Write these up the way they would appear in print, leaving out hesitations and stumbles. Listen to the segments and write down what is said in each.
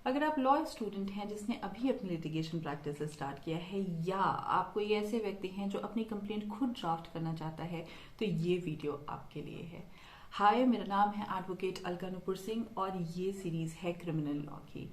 अगर आप law student हैं जिसने अभी अपनी लिटिगेशन प्रैक्टिस स्टार्ट किया है, या आप कोई ऐसे व्यक्ति हैं जो अपनी कंप्लेंट खुद ड्राफ्ट करना चाहता है, तो ये वीडियो आपके लिए है। हाय, मेरा नाम है एडवोकेट अलका नुपुर सिंह और ये सीरीज है क्रिमिनल लॉ की।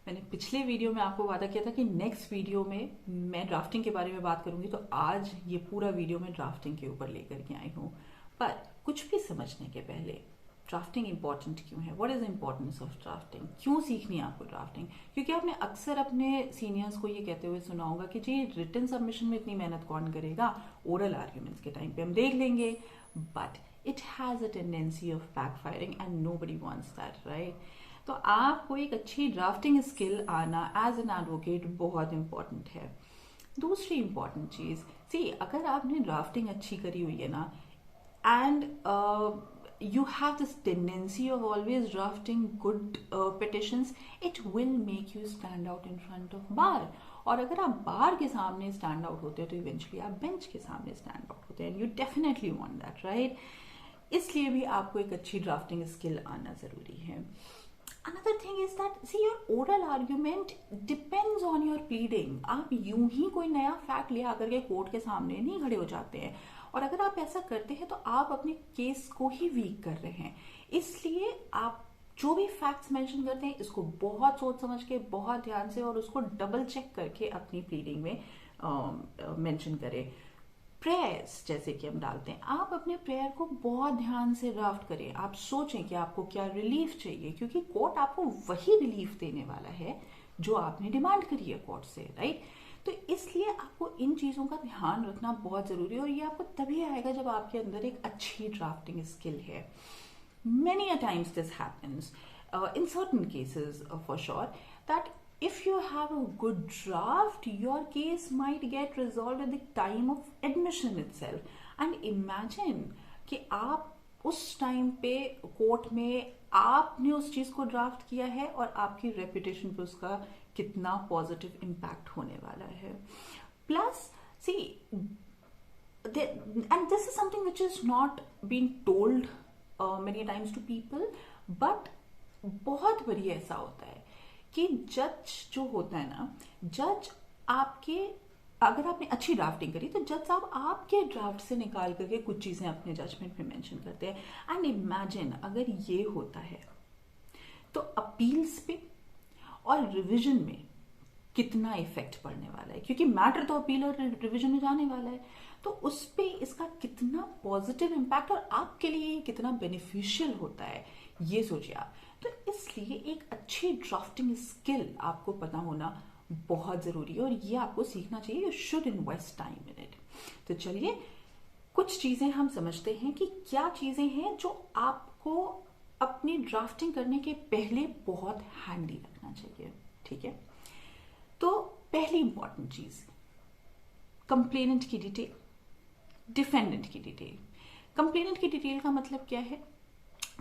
मैंने पिछले वीडियो में आपको वादा किया था कि नेक्स्ट वीडियो में मैं ड्राफ्टिंग के बारे में बात करूंगी, तो आज ये पूरा वीडियो मैं ड्राफ्टिंग के ऊपर लेकर के आई हूँ। पर कुछ भी समझने के पहले ड्राफ्टिंग इंपॉर्टेंट क्यों है, what is the importance of drafting, क्यों सीखनी है आपको ड्राफ्टिंग? क्योंकि आपने अक्सर अपने सीनियर्स को ये कहते हुए सुना होगा कि जी रिटन सबमिशन में इतनी मेहनत कौन करेगा, ओरल आर्ग्यूमेंट्स के टाइम पे हम देख लेंगे। But it has a tendency of backfiring and nobody wants that, right? तो आपको एक अच्छी ड्राफ्टिंग स्किल आना एज एन एडवोकेट बहुत इंपॉर्टेंट है। दूसरी इंपॉर्टेंट चीज, सी अगर आपने ड्राफ्टिंग अच्छी करी हुई है ना, and you have this tendency of always drafting good petitions, it will make you stand out in front of bar. और अगर आप बार के सामने स्टैंड आउट होते हो तो इवेंचुअली आप बेंच के सामने स्टैंड आउट होते हैं, and you definitely want that, right? इसलिए भी आपको एक अच्छी ड्राफ्टिंग स्किल आना जरूरी है। Another thing is that, see, your oral argument depends on your pleading. आप यूं ही कोई नया फैक्ट ले आकर के कोर्ट के सामने नहीं खड़े हो जाते हैं, और अगर आप ऐसा करते हैं तो आप अपने केस को ही वीक कर रहे हैं। इसलिए आप जो भी फैक्ट्स मेंशन करते हैं इसको बहुत सोच समझ के, बहुत ध्यान से और उसको डबल चेक करके अपनी प्लीडिंग में मेंशन करें। प्रेयर्स जैसे कि हम डालते हैं, आप अपने प्रेयर को बहुत ध्यान से ड्राफ्ट करें। आप सोचें कि आपको क्या रिलीफ चाहिए, क्योंकि कोर्ट आपको वही रिलीफ देने वाला है जो आपने डिमांड करी है कोर्ट से, राइट? तो इसलिए आपको इन चीज़ों का ध्यान रखना बहुत ज़रूरी है, और ये आपको तभी आएगा जब आपके अंदर एक अच्छी ड्राफ्टिंग स्किल है। Many a times this happens in certain cases for sure, that if you have a good draft, your case might get resolved at the time of admission itself. And imagine कि आप उस time पे court में आपने उस चीज को draft किया है और आपकी रेपुटेशन पे उसका कितना पॉजिटिव इम्पैक्ट होने वाला है। Plus C, and this is something which is not being told many times to people, but बहुत बड़ी ऐसा होता है कि जज जो होता है ना, जज आपके, अगर आपने अच्छी ड्राफ्टिंग करी तो जज साहब आपके ड्राफ्ट से निकाल करके कुछ चीजें अपने जजमेंट में मेंशन करते हैं। एंड इमेजिन अगर ये होता है तो अपील्स पे और रिवीजन में कितना इफेक्ट पड़ने वाला है, क्योंकि मैटर तो अपील और रिवीजन में जाने वाला है। तो उस पे इसका कितना पॉजिटिव इम्पैक्ट और आपके लिए कितना बेनिफिशियल होता है, ये सोचिए आप। तो इसलिए एक अच्छी ड्राफ्टिंग स्किल आपको पता होना बहुत जरूरी है, और ये आपको सीखना चाहिए। You should invest time in it. तो चलिए कुछ चीजें हम समझते हैं कि क्या चीजें हैं जो आपको अपनी ड्राफ्टिंग करने के पहले बहुत हैंडी रखना चाहिए, ठीक है? तो पहली इंपॉर्टेंट चीज, कंप्लेनेंट की डिटेल, डिफेंडेंट की डिटेल। कंप्लेनेंट की डिटेल का मतलब क्या है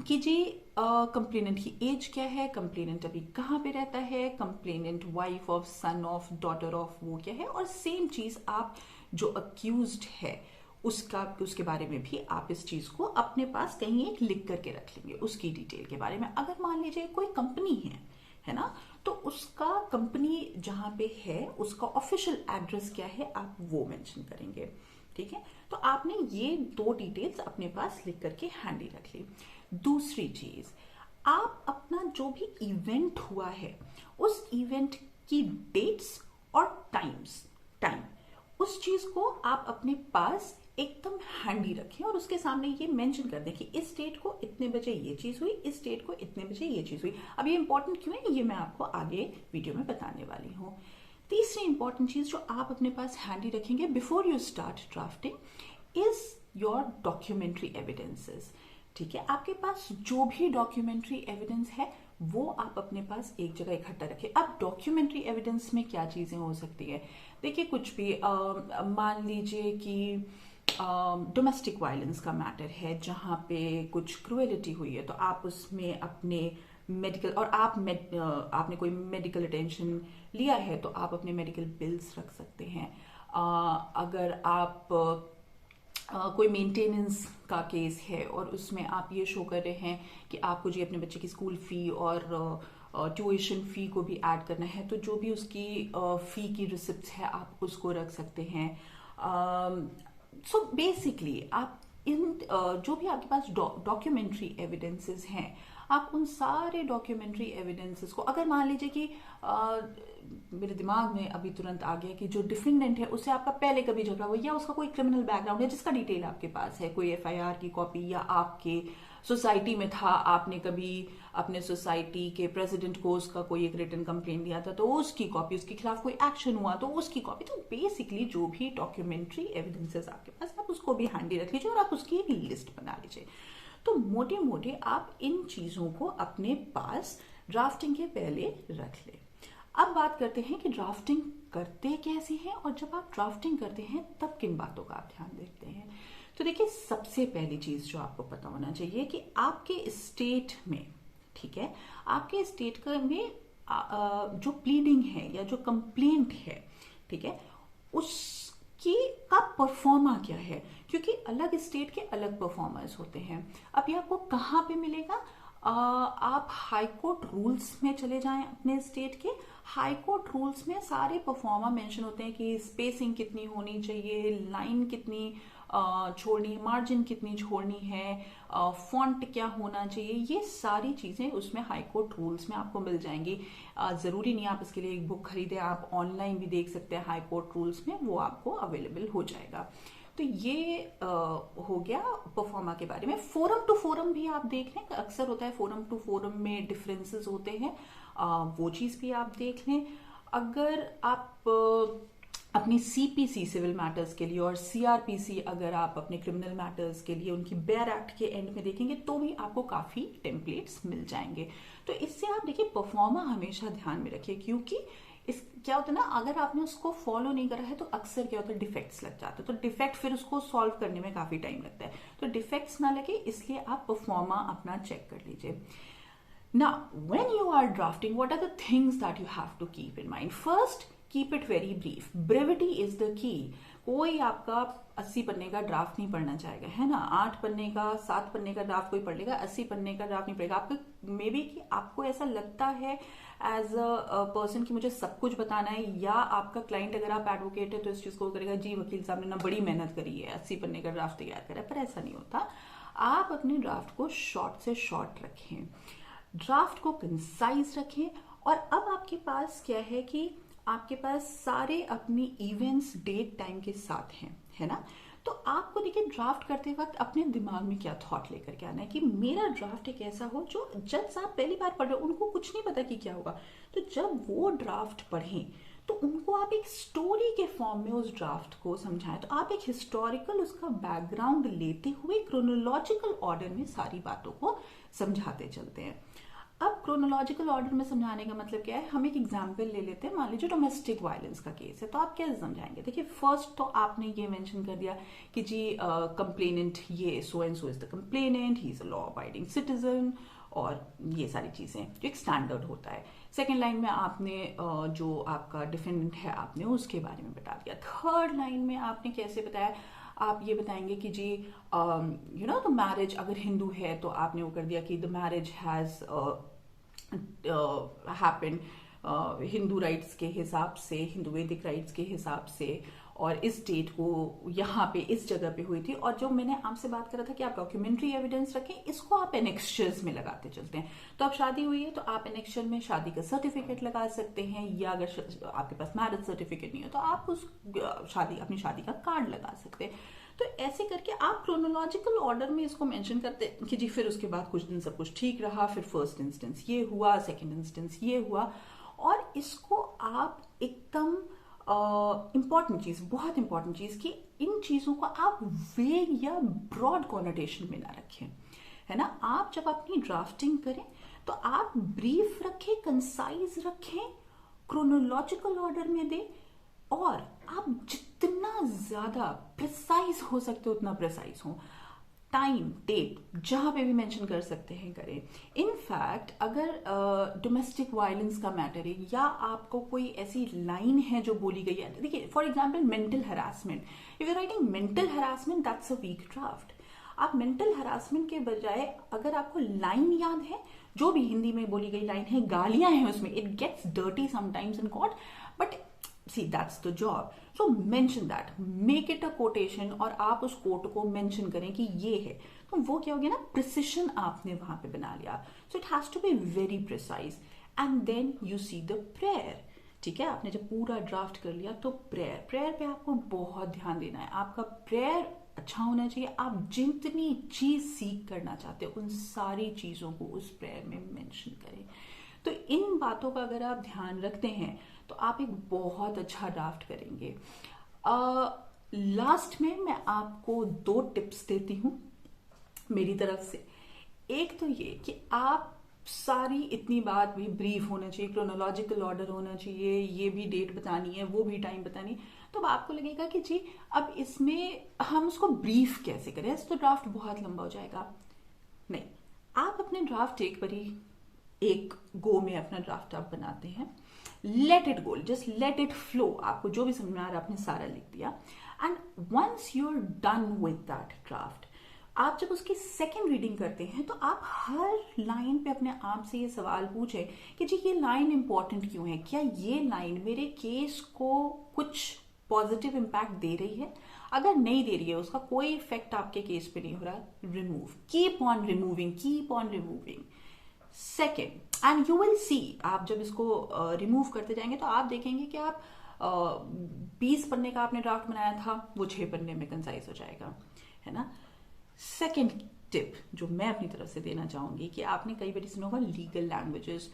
कि जी कंप्लेनेंट की एज क्या है, कंप्लेनेंट अभी कहाँ पे रहता है, complainant wife of, son of, daughter of वो क्या है, और सेम चीज आप जो अक्यूज्ड है उसके बारे में भी आप इस चीज को अपने पास कहीं एक लिख करके रख लेंगे, उसकी डिटेल के बारे में। अगर मान लीजिए कोई कंपनी है ना, तो उसका कंपनी जहां पे है उसका ऑफिशियल एड्रेस क्या है आप वो मेंशन करेंगे, ठीक है? तो आपने ये दो डिटेल्स अपने पास लिख करके हैंडी रख ली। दूसरी चीज, आप अपना जो भी इवेंट हुआ है उस इवेंट की डेट्स और टाइम उस चीज को आप अपने पास एकदम हैंडी रखें, और उसके सामने ये मेंशन कर दें कि इस डेट को इतने बजे ये चीज हुई, इस डेट को इतने बजे ये चीज हुई। अब ये इंपॉर्टेंट क्यों है ये मैं आपको आगे वीडियो में बताने वाली हूँ। तीसरी इंपॉर्टेंट चीज जो आप अपने पास हैंडी रखेंगे before you start drafting is your documentary evidences, ठीक है? आपके पास जो भी डॉक्यूमेंट्री एविडेंस है वो आप अपने पास एक जगह इकट्ठा रखें। अब डॉक्यूमेंट्री एविडेंस में क्या चीजें हो सकती है, देखिए कुछ भी, मान लीजिए कि डोमेस्टिक वायलेंस का मैटर है जहां पे कुछ क्रूएलिटी हुई है, तो आप उसमें अपने मेडिकल, और आपने कोई मेडिकल अटेंशन लिया है तो आप अपने मेडिकल बिल्स रख सकते हैं। अगर आप कोई मेंटेनेंस का केस है और उसमें आप ये शो कर रहे हैं कि आपको जी अपने बच्चे की स्कूल फी और ट्यूशन फी को भी ऐड करना है, तो जो भी उसकी फी की रिसिप्ट है आप उसको रख सकते हैं। सो बेसिकली आप इन जो भी आपके पास डॉक्यूमेंट्री एविडेंसेस हैं, आप उन सारे डॉक्यूमेंट्री एविडेंसेस को, अगर मान लीजिए कि मेरे दिमाग में अभी तुरंत आ गया कि जो डिफेंडेंट है उससे आपका पहले कभी झगड़ा हुआ या उसका कोई क्रिमिनल बैकग्राउंड है जिसका डिटेल आपके पास है, कोई एफआईआर की कॉपी, या आपके सोसाइटी में था, आपने कभी अपने सोसाइटी के प्रेसिडेंट को उसका कोई एक रिटन कंप्लेंट दिया था तो उसकी कॉपी, उसके खिलाफ कोई एक्शन हुआ तो उसकी कॉपी। तो बेसिकली जो भी डॉक्यूमेंट्री एविडेंसेस आपके पास, आप उसको भी हैंडी रख लीजिए और आप उसकी एक लिस्ट बना लीजिए। तो मोटे मोटे आप इन चीजों को अपने पास ड्राफ्टिंग के पहले रख ले। अब बात करते हैं कि ड्राफ्टिंग करते कैसे हैं, और जब आप ड्राफ्टिंग करते हैं तब किन बातों का आप ध्यान देते हैं। तो देखिए, सबसे पहली चीज जो आपको पता होना चाहिए कि आपके स्टेट में, ठीक है, आपके स्टेट में जो प्लीडिंग है या जो कंप्लेंट है, ठीक है, उसकी का परफॉर्मा क्या है, क्योंकि अलग स्टेट के अलग परफॉर्मर्स होते हैं। अब ये आपको कहाँ पे मिलेगा? आप हाई कोर्ट रूल्स में चले जाएं अपने स्टेट के। हाई कोर्ट रूल्स में सारे परफॉर्मा मेंशन होते हैं कि स्पेसिंग कितनी होनी चाहिए, लाइन कितनी छोड़नी है, मार्जिन कितनी छोड़नी है, फॉन्ट क्या होना चाहिए, ये सारी चीजें उसमें हाई कोर्ट रूल्स में आपको मिल जाएंगी। जरूरी नहीं आप इसके लिए एक बुक खरीदें, आप ऑनलाइन भी देख सकते हैं हाई कोर्ट रूल्स में, वो आपको अवेलेबल हो जाएगा। तो ये हो गया परफॉर्मा के बारे में। फोरम टू फोरम भी आप देख लें, अक्सर होता है फोरम टू फोरम में डिफरेंसेस होते हैं, वो चीज भी आप देख लें। अगर आप अपनी सीपीसी सिविल मैटर्स के लिए और सीआरपीसी अगर आप अपने क्रिमिनल मैटर्स के लिए उनकी बेयर एक्ट के एंड में देखेंगे तो भी आपको काफी टेम्पलेट्स मिल जाएंगे। तो इससे आप देखिए परफॉर्मा हमेशा ध्यान में रखिए, क्योंकि इस क्या होता है ना, अगर आपने उसको फॉलो नहीं करा है तो अक्सर क्या होता है, डिफेक्ट्स लग जाते हैं। तो डिफेक्ट फिर उसको सॉल्व करने में काफी टाइम लगता है, तो डिफेक्ट्स ना लगे इसलिए आप परफॉर्मा अपना चेक कर लीजिए। Now, when you are drafting, what are the things that you have to keep in mind? First, keep it very brief. Brevity is the key. कोई आपका 80 पन्ने का ड्राफ्ट नहीं पढ़ना चाहेगा, है ना। 8 पन्ने का 7 पन्ने का ड्राफ्ट कोई पढ़ लेगा, 80 पन्ने का ड्राफ्ट नहीं पढ़ेगा। आपको मे बी कि आपको ऐसा लगता है एज अ पर्सन कि मुझे सब कुछ बताना है, या आपका क्लाइंट अगर आप एडवोकेट है तो इस चीज को करेगा, जी वकील साहब ने ना बड़ी मेहनत करी है, 80 पन्ने का ड्राफ्ट तैयार करा है, पर ऐसा नहीं होता। आप अपने ड्राफ्ट को शॉर्ट से शॉर्ट रखें, ड्राफ्ट को कंसाइज रखें। और अब आपके पास क्या है कि आपके पास सारे अपनी इवेंट्स डेट टाइम के साथ हैं, है ना। तो आपको देखिए ड्राफ्ट करते वक्त अपने दिमाग में क्या थॉट लेकर के आना है कि मेरा ड्राफ्ट एक ऐसा हो जो जज साहब पहली बार पढ़ रहे हो, उनको कुछ नहीं पता कि क्या होगा, तो जब वो ड्राफ्ट पढ़ें तो उनको आप एक स्टोरी के फॉर्म में उस ड्राफ्ट को समझाएं। तो आप एक हिस्टोरिकल उसका बैकग्राउंड लेते हुए क्रोनोलॉजिकल ऑर्डर में सारी बातों को समझाते चलते हैं। अब क्रोनोलॉजिकल ऑर्डर में समझाने का मतलब क्या है, हम एक एग्जांपल ले लेते हैं। मान लीजिए डोमेस्टिक वायलेंस का केस है, तो आप कैसे समझाएंगे? देखिए, फर्स्ट तो आपने ये मेंशन कर दिया कि जी कंप्लेनेंट ये so and so is the complainant, he is a law abiding citizen, और ये सारी चीजें जो एक स्टैंडर्ड होता है। सेकेंड लाइन में आपने जो आपका डिफेंडेंट है आपने उसके बारे में बता दिया। थर्ड लाइन में आपने कैसे बताया, आप ये बताएंगे कि जी यू नो द मैरिज, अगर हिंदू है तो आपने वो कर दिया कि the marriage has happened Hindu rights के हिसाब से, हिंदू वैदिक राइट्स के हिसाब से, और इस डेट को यहाँ पे इस जगह पे हुई थी। और जो मैंने आपसे बात करा था कि आप डॉक्यूमेंट्री एविडेंस रखें, इसको आप एनेक्स्चर्स में लगाते चलते हैं। तो अब शादी हुई है तो आप एनेक्स्चर में शादी का सर्टिफिकेट लगा सकते हैं, या अगर आपके पास मैरिज सर्टिफिकेट नहीं है तो आप उस अपनी शादी का कार्ड लगा सकते हैं। तो ऐसे करके आप क्रोनोलॉजिकल ऑर्डर में इसको मेंशन करते हैं कि जी फिर उसके बाद कुछ दिन सब कुछ ठीक रहा, फिर फर्स्ट इंस्टेंस ये हुआ, सेकंड इंस्टेंस ये हुआ, और इसको आप एकदम इंपॉर्टेंट चीज, बहुत इंपॉर्टेंट चीज कि इन चीजों को आप वेग या ब्रॉड कॉनोटेशन में ना रखें, है ना। आप जब अपनी ड्राफ्टिंग करें तो आप ब्रीफ रखें, कंसाइज रखें, क्रोनोलॉजिकल ऑर्डर में दें, और आप जितना ज्यादा प्रिसाइज हो सकते हो उतना प्रिसाइज हो। टाइम डेट जहां पे भी मेंशन कर सकते हैं करें। इनफैक्ट अगर डोमेस्टिक वायलेंस का मैटर है या आपको कोई ऐसी लाइन है जो बोली गई है, देखिए for example mental harassment, if you writing mental harassment that's a weak draft. आप मेंटल हरासमेंट के बजाय अगर आपको लाइन याद है जो भी हिंदी में बोली गई लाइन है, गालियां हैं उसमें, it gets dirty sometimes in court, but see that's the job. So mention that, make it a quotation, और आप उस कोट को मेंशन करें कि ये है. तो वो क्या हो गया ना, प्रिसिशन आपने वहां पे बना लिया. So it has to be very precise. And then you see the prayer. ठीक है, आपने जब पूरा ड्राफ्ट कर लिया तो प्रेयर पे आपको बहुत ध्यान देना है. आपका प्रेयर अच्छा होना चाहिए. आप जितनी चीज सीख करना चाहते हो उन सारी चीजों को उस प्रेयर में मेंशन करें. तो इन बातों का अगर आप ध्यान रखते हैं तो आप एक बहुत अच्छा ड्राफ्ट करेंगे. लास्ट में मैं आपको 2 टिप्स देती हूं मेरी तरफ से. एक तो ये कि आप सारी इतनी बात भी ब्रीफ होना चाहिए, क्रोनोलॉजिकल ऑर्डर होना चाहिए, ये भी डेट बतानी है, वो भी टाइम बतानी है. तो अब आपको लगेगा कि जी अब इसमें हम उसको ब्रीफ कैसे करें, तो ड्राफ्ट बहुत लंबा हो जाएगा. नहीं, आप अपने ड्राफ्ट एक बारी एक गो में अपना ड्राफ्ट आप बनाते हैं. Let it go, just let it flow. आपको जो भी समझ में आ रहा है आपने सारा लिख दिया. And once you are done with that draft, आप जब उसकी सेकेंड रीडिंग करते हैं तो आप हर लाइन पे अपने आप से ये सवाल पूछें कि जी ये लाइन इंपॉर्टेंट क्यों है, क्या ये लाइन मेरे केस को कुछ पॉजिटिव इम्पैक्ट दे रही है. अगर नहीं दे रही है, उसका कोई इफेक्ट आपके केस पे नहीं हो रहा, remove. Keep on removing, keep on removing. Second, and you will see, आप जब इसको रिमूव करते जाएंगे तो आप देखेंगे कि आप 20 पन्ने का आपने ड्राफ्ट बनाया था वो 6 पन्ने में कंसाइज हो जाएगा, है ना. सेकेंड टिप जो मैं अपनी तरफ से देना चाहूंगी कि आपने कई बार सुना होगा लीगल लैंग्वेजेस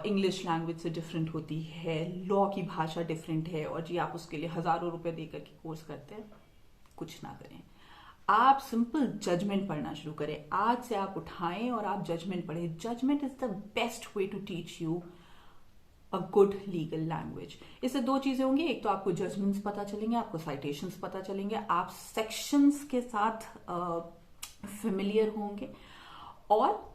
इंग्लिश लैंग्वेज से डिफरेंट होती है, लॉ की भाषा डिफरेंट है, और जी आप उसके लिए हजारों रुपए देकर के कोर्स करते हैं. कुछ ना करें, आप सिंपल जजमेंट पढ़ना शुरू करें. आज से आप उठाएं और आप जजमेंट पढ़ें. Judgment is the best way to teach you a good legal language. इससे 2 चीजें होंगी. एक तो आपको जजमेंट्स पता चलेंगे, आपको साइटेशंस पता चलेंगे, आप सेक्शंस के साथ फेमिलियर होंगे, और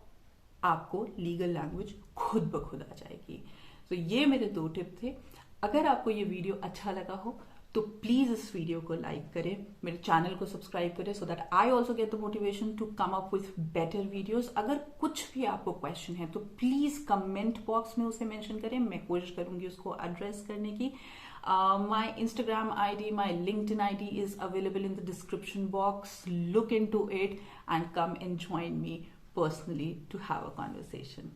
आपको लीगल लैंग्वेज खुद ब खुद आ जाएगी. तो ये मेरे 2 टिप थे. अगर आपको ये वीडियो अच्छा लगा हो तो प्लीज इस वीडियो को लाइक करें, मेरे चैनल को सब्सक्राइब करें, so that I also get the motivation to come up with better videos. अगर कुछ भी आपको क्वेश्चन है तो प्लीज कमेंट बॉक्स में उसे मेंशन करें, मैं कोशिश करूंगी उसको एड्रेस करने की. My Instagram ID, my LinkedIn ID is available in the description box. Look into it and come and join me personally to have a conversation.